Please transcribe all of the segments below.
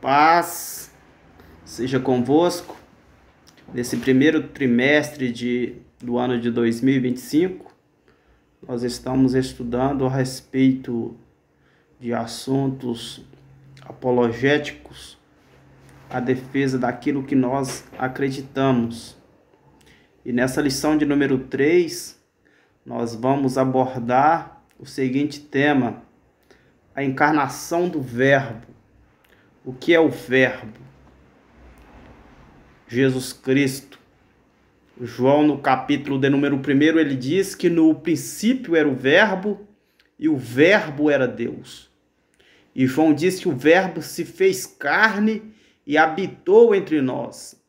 Paz seja convosco nesse primeiro trimestre do ano de 2025. Nós estamos estudando a respeito de assuntos apologéticos, a defesa daquilo que nós acreditamos. E nessa lição de número 3, nós vamos abordar o seguinte tema: a encarnação do Verbo. O que é o Verbo? Jesus Cristo. João, no capítulo de número 1, ele diz que no princípio era o Verbo e o Verbo era Deus. E João diz que o Verbo se fez carne e habitou entre nós.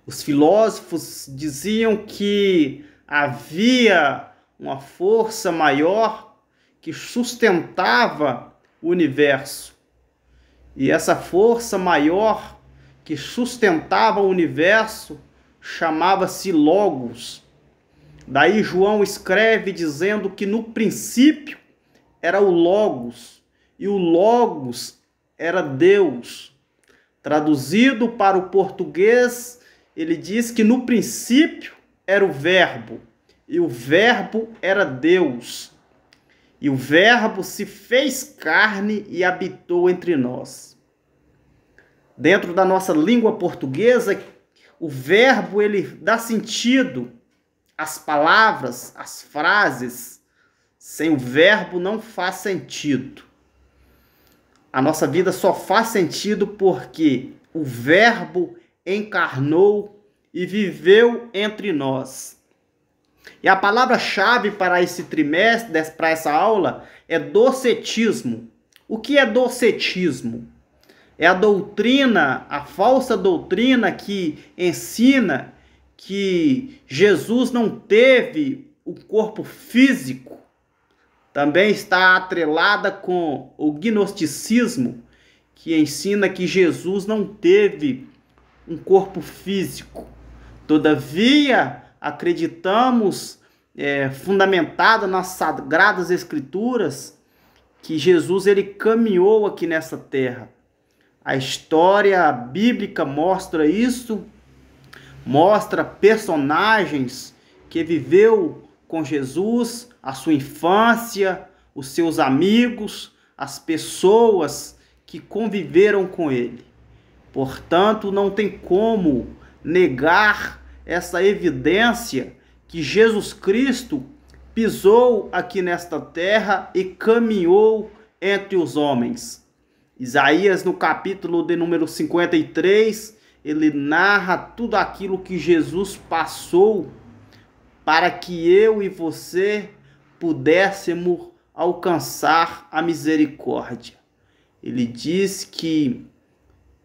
Os filósofos diziam que havia uma força maior que sustentava o universo. E essa força maior que sustentava o universo chamava-se Logos. Daí João escreve dizendo que no princípio era o Logos, e o Logos era Deus. Traduzido para o português, ele diz que no princípio era o Verbo, e o Verbo era Deus. E o Verbo se fez carne e habitou entre nós. Dentro da nossa língua portuguesa, o verbo ele dá sentido às palavras, às frases. Sem o verbo não faz sentido. A nossa vida só faz sentido porque o verbo encarnou e viveu entre nós. E a palavra-chave para esse trimestre, para essa aula, é docetismo. O que é docetismo? É a doutrina, a falsa doutrina que ensina que Jesus não teve o corpo físico. Também está atrelada com o gnosticismo, que ensina que Jesus não teve um corpo físico. Todavia, acreditamos, fundamentado nas Sagradas Escrituras, que Jesus ele caminhou aqui nessa terra. A história bíblica mostra isso, mostra personagens que viveu com Jesus, a sua infância, os seus amigos, as pessoas que conviveram com ele. Portanto, não tem como negar essa evidência que Jesus Cristo pisou aqui nesta terra e caminhou entre os homens. Isaías, no capítulo de número 53, ele narra tudo aquilo que Jesus passou para que eu e você pudéssemos alcançar a misericórdia. Ele diz que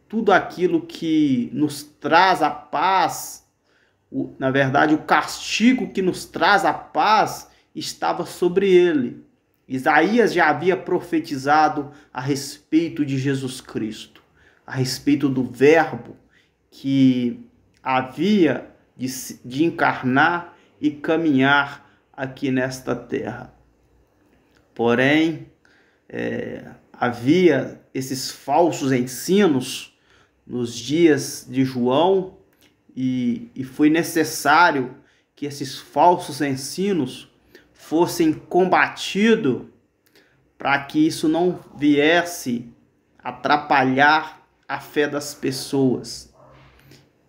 tudo aquilo que nos traz a paz, na verdade, o castigo que nos traz a paz estava sobre ele. Isaías já havia profetizado a respeito de Jesus Cristo, a respeito do Verbo que havia de encarnar e caminhar aqui nesta terra. Porém, havia esses falsos ensinos nos dias de João e foi necessário que esses falsos ensinos fossem combatidos para que isso não viesse atrapalhar a fé das pessoas.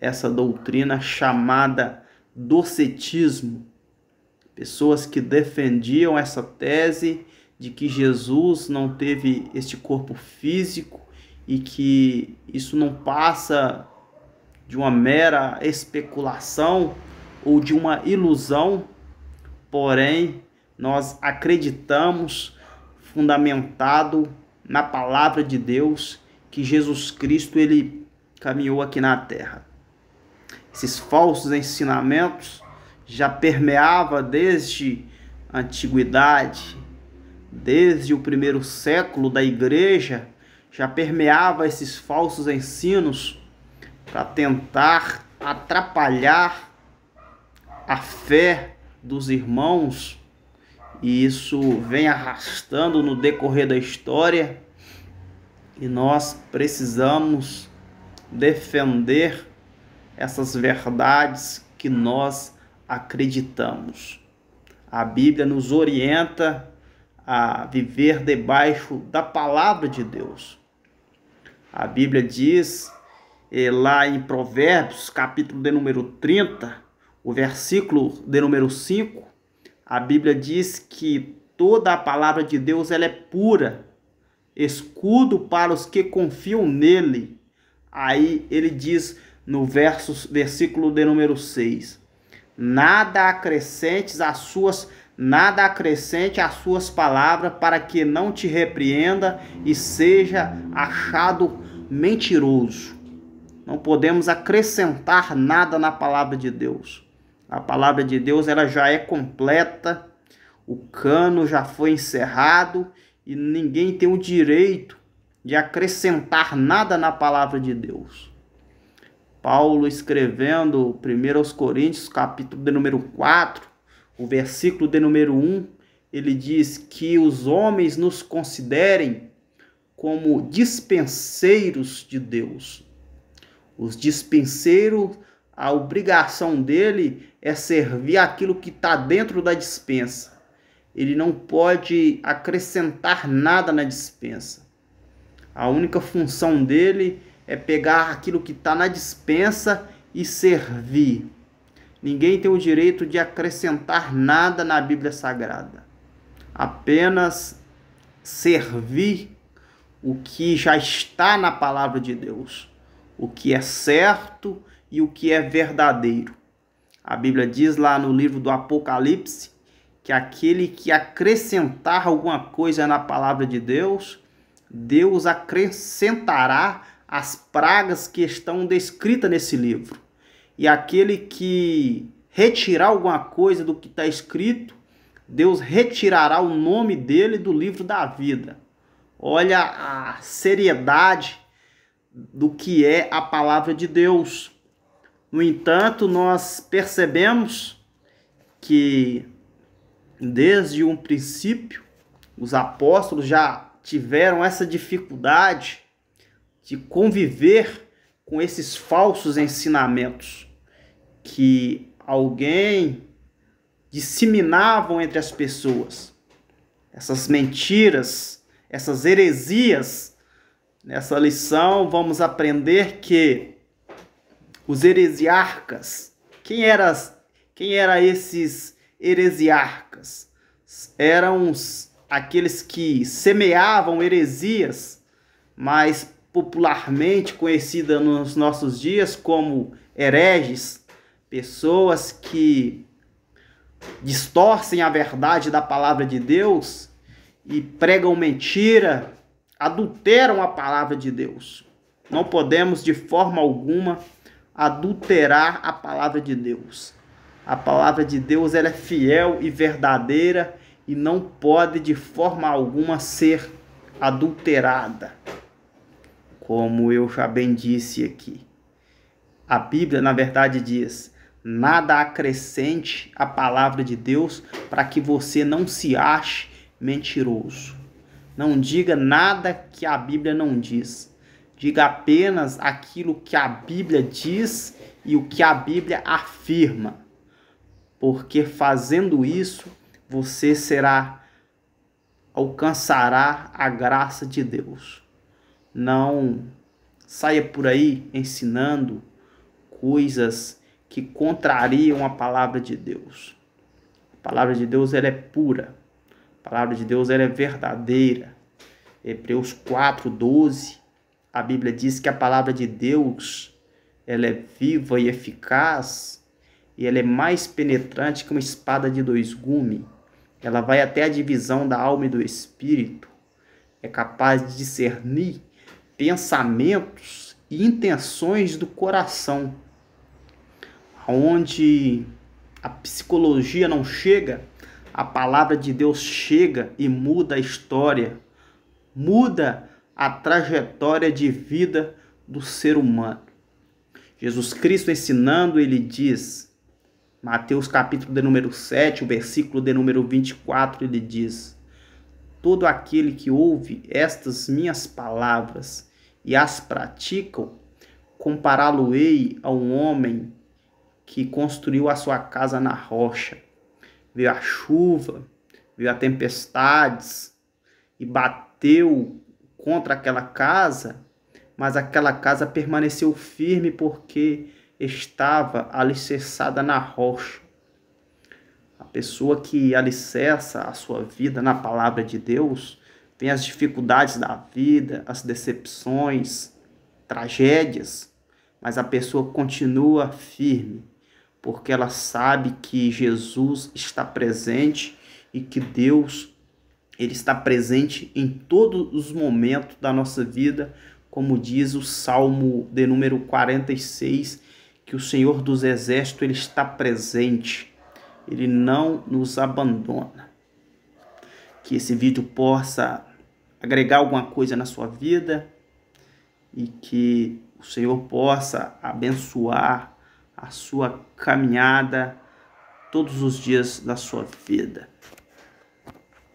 Essa doutrina chamada docetismo. Pessoas que defendiam essa tese de que Jesus não teve este corpo físico e que isso não passa de uma mera especulação ou de uma ilusão. Porém, nós acreditamos, fundamentado na palavra de Deus, que Jesus Cristo ele caminhou aqui na terra. Esses falsos ensinamentos já permeavam desde a antiguidade, desde o primeiro século da igreja, já permeava esses falsos ensinos para tentar atrapalhar a fé dos irmãos, e isso vem arrastando no decorrer da história. E nós precisamos defender essas verdades que nós acreditamos. A Bíblia nos orienta a viver debaixo da palavra de Deus. A Bíblia diz lá em Provérbios, capítulo de número 30, o versículo de número 5, a Bíblia diz que toda a palavra de Deus ela é pura, escudo para os que confiam nele. Aí ele diz no versículo de número 6, nada acrescente às suas palavras, para que não te repreenda e seja achado mentiroso. Não podemos acrescentar nada na palavra de Deus. A palavra de Deus ela já é completa, o cano já foi encerrado e ninguém tem o direito de acrescentar nada na palavra de Deus. Paulo, escrevendo 1 Coríntios, capítulo de número 4, o versículo de número 1, ele diz que os homens nos considerem como dispenseiros de Deus. Os dispenseiros, a obrigação dele é servir aquilo que está dentro da dispensa. Ele não pode acrescentar nada na dispensa. A única função dele é pegar aquilo que está na dispensa e servir. Ninguém tem o direito de acrescentar nada na Bíblia Sagrada. Apenas servir o que já está na palavra de Deus. O que é certo e o que é verdadeiro. A Bíblia diz lá no livro do Apocalipse que aquele que acrescentar alguma coisa na palavra de Deus, Deus acrescentará as pragas que estão descritas nesse livro. E aquele que retirar alguma coisa do que está escrito, Deus retirará o nome dele do livro da vida. Olha a seriedade do que é a palavra de Deus. No entanto, nós percebemos que desde um princípio, os apóstolos já tiveram essa dificuldade de conviver com esses falsos ensinamentos que alguém disseminavam entre as pessoas. Essas mentiras, essas heresias. Nessa lição vamos aprender que os heresiarcas, quem era esses heresiarcas? Eram aqueles que semeavam heresias, mais popularmente conhecida nos nossos dias como hereges, pessoas que distorcem a verdade da palavra de Deus e pregam mentira, adulteram a palavra de Deus. Não podemos de forma alguma adulterar a palavra de Deus. A palavra de Deus ela é fiel e verdadeira e não pode de forma alguma ser adulterada. Como eu já bem disse aqui. A Bíblia, na verdade, diz: nada acrescente à palavra de Deus para que você não se ache mentiroso. Não diga nada que a Bíblia não diz. Diga apenas aquilo que a Bíblia diz e o que a Bíblia afirma. Porque fazendo isso, você alcançará a graça de Deus. Não saia por aí ensinando coisas que contrariam a palavra de Deus. A palavra de Deus ela é pura. A palavra de Deus ela é verdadeira. Hebreus 4:12, a Bíblia diz que a palavra de Deus ela é viva e eficaz e ela é mais penetrante que uma espada de 2 gumes. Ela vai até a divisão da alma e do espírito. É capaz de discernir pensamentos e intenções do coração. Onde a psicologia não chega, a palavra de Deus chega e muda a história, muda a trajetória de vida do ser humano. Jesus Cristo ensinando, ele diz, Mateus capítulo de número 7, o versículo de número 24, ele diz: todo aquele que ouve estas minhas palavras e as praticam, compará-lo-ei a um homem que construiu a sua casa na rocha. Veio a chuva, veio a tempestades e bateu contra aquela casa, mas aquela casa permaneceu firme porque estava alicerçada na rocha. A pessoa que alicerça a sua vida na palavra de Deus, vem as dificuldades da vida, as decepções, tragédias, mas a pessoa continua firme, porque ela sabe que Jesus está presente e que Deus, ele está presente em todos os momentos da nossa vida, como diz o Salmo de número 46, que o Senhor dos Exércitos, ele está presente, ele não nos abandona. Que esse vídeo possa agregar alguma coisa na sua vida e que o Senhor possa abençoar a sua caminhada todos os dias da sua vida.